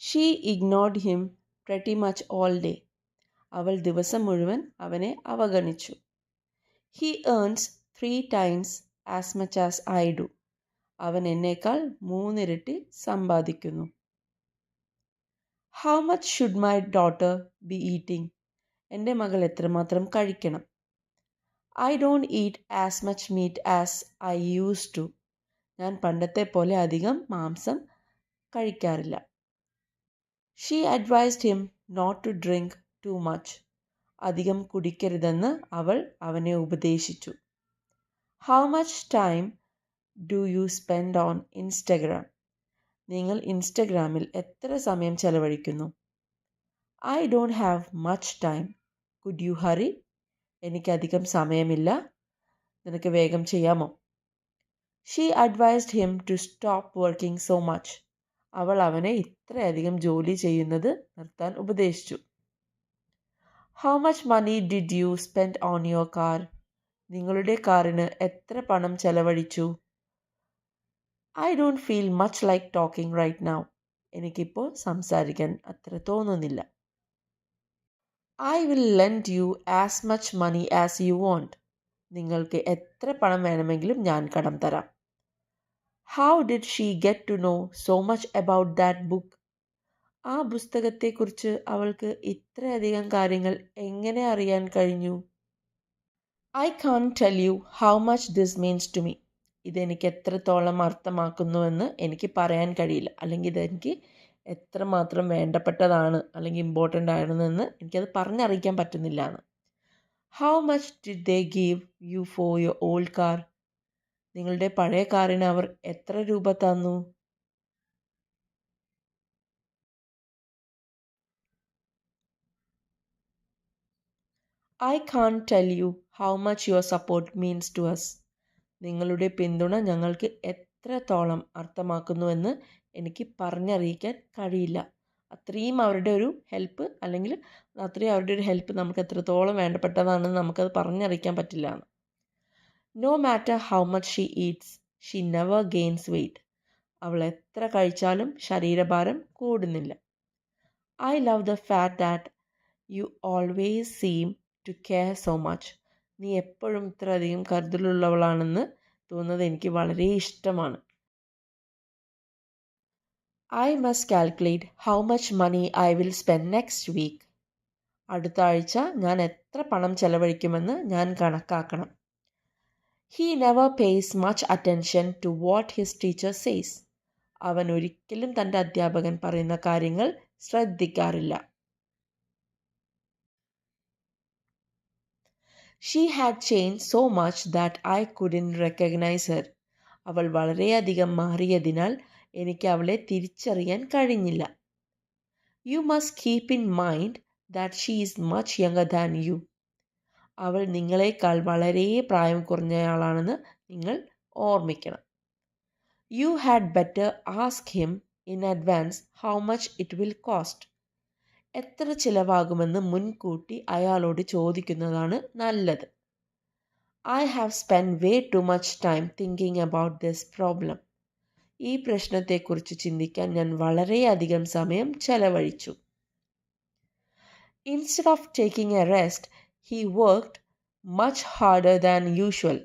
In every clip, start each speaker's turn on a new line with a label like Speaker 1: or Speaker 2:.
Speaker 1: She ignored him pretty much all day. അവൾ ദിവസം മുഴുവൻ അവനെ അവഗണിച്ചു. He earns 3 times as much as I do. അവൻ എന്നേക്കാൾ 3 ഇരട്ടി സമ്പാദിക്കുന്നു. How much should my daughter be eating? എൻ്റെ മകൾ എത്രമാത്രം കഴിക്കണം? I don't eat as much meat as I use to. ഞാൻ പണ്ടത്തെ പോലെ അധികം മാംസം കഴിക്കാറില്ല. She advised him not to drink too much. അധികം കുടിക്കരുതെന്ന് അവൾ അവനെ ഉപദേശിച്ചു. How much time do you spend on Instagram? നിങ്ങൾ ഇൻസ്റ്റഗ്രാമിൽ എത്ര സമയം ചെലവഴിക്കുന്നു? I don't have much time. Could you hurry? എനിക്കധികം സമയമില്ല, നിനക്ക് വേഗം ചെയ്യാമോ? She advised him to stop working so much. അവൾ അവനെ ഇത്രയധികം ജോലി ചെയ്യുന്നത് നിർത്താൻ ഉപദേശിച്ചു. How much money did you spend on your car? നിങ്ങളുടെ കാറിന് എത്ര പണം ചെലവഴിച്ചു? I don't feel much like talking right now. എനിക്കിപ്പോൾ സംസാരിക്കാൻ അത്ര തോന്നുന്നില്ല. I will lend you as much money as you want. നിങ്ങൾക്ക് എത്ര പണം വേണമെങ്കിലും ഞാൻ കടം തരാം. How did she get to know so much about that book? ആ പുസ്തകത്തെക്കുറിച്ച് അവൾക്ക് ഇത്രയധികം കാര്യങ്ങൾ എങ്ങനെ അറിയാൻ കഴിഞ്ഞു? I can't tell you how much this means to me. ഇതെനിക്ക് എത്രത്തോളം അർത്ഥമാക്കുന്നുവെന്ന് എനിക്ക് പറയാൻ കഴിയില്ല, അല്ലെങ്കിൽ ഇതെനിക്ക് എത്രമാത്രം വേണ്ടപ്പെട്ടതാണ് അല്ലെങ്കിൽ ഇമ്പോർട്ടൻ്റ് ആണെന്ന് എനിക്കത് പറഞ്ഞറിയിക്കാൻ പറ്റുന്നില്ല എന്ന്. How much did they give you for your old car? നിങ്ങളുടെ പഴയ കാറിന് അവർ എത്ര രൂപ തന്നു? I can't tell you how much your support means to us. നിങ്ങളുടെ പിന്തുണ ഞങ്ങൾക്ക് എത്രത്തോളം അർത്ഥമാക്കുന്നുവെന്ന് എനിക്ക് പറഞ്ഞറിയിക്കാൻ കഴിയില്ല. അത്രയും അവരുടെ ഒരു ഹെൽപ്പ്, അല്ലെങ്കിൽ അത്രയും അവരുടെ ഒരു ഹെൽപ്പ് നമുക്ക് എത്രത്തോളം വേണ്ടപ്പെട്ടതാണെന്ന് നമുക്കത് പറഞ്ഞറിയിക്കാൻ പറ്റില്ല എന്ന്. No matter how much she eats she never gains weight. അവൾ എത്ര കഴിച്ചാലും ശരീരഭാരം കൂടുന്നില്ല. I love the fact that you always seem to care so much. നീ എപ്പോഴും ഇത്രയധികം കരുതലുള്ളവളാണെന്ന് തോന്നുന്നത് എനിക്ക് വളരെ ഇഷ്ടമാണ്. I must calculate how much money I will spend next week. അടുത്ത ആഴ്ച ഞാൻ എത്ര പണം ചെലവഴിക്കുമെന്ന് ഞാൻ കണക്കാക്കണം. He never pays much attention to what his teacher says. അവൻ ഒരിക്കലും തൻ്റെ അധ്യാപകൻ പറയുന്ന കാര്യങ്ങൾ ശ്രദ്ധിക്കാറില്ല. She had change so much that I couldn't recognise her. അവൾ വളരെയധികം മാറിയതിനാൽ എനിക്ക് അവളെ തിരിച്ചറിയാൻ കഴിഞ്ഞില്ല. You must keep in mind that she is much younger than you. അവൾ നിങ്ങളെക്കാൾ വളരെ പ്രായം കുറഞ്ഞയാളാണെന്ന് നിങ്ങൾ ഓർമ്മിക്കണം. You had better ask him in advance how much it will cost. എത്ര ചിലവാകുമെന്ന് മുൻകൂട്ടി അയാളോട് ചോദിക്കുന്നതാണ് നല്ലത്. I have spend way too much time thinking about this problem. ഈ പ്രശ്നത്തെക്കുറിച്ച് ചിന്തിക്കാൻ ഞാൻ വളരെയധികം സമയം ചെലവഴിച്ചു. Instead of taking a rest he worked much harder than usual.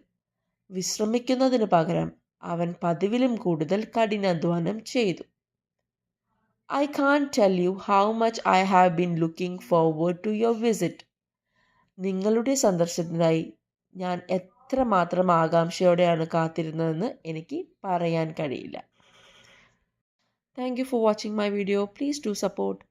Speaker 1: വിശ്രമിക്കുന്നതിന് പകരം അവൻ പതിവിലും കൂടുതൽ കഠിനാധ്വാനം ചെയ്തു. I can't tell you how much I have been looking forward to your visit. നിങ്ങളുടെ സന്ദർശനത്തിനായി ഞാൻ എത്രമാത്രം ആകാംക്ഷയോടെയാണ് കാത്തിരുന്നതെന്ന് എനിക്ക് പറയാൻ കഴിയില്ല. Thank you for watching my video. Please do support.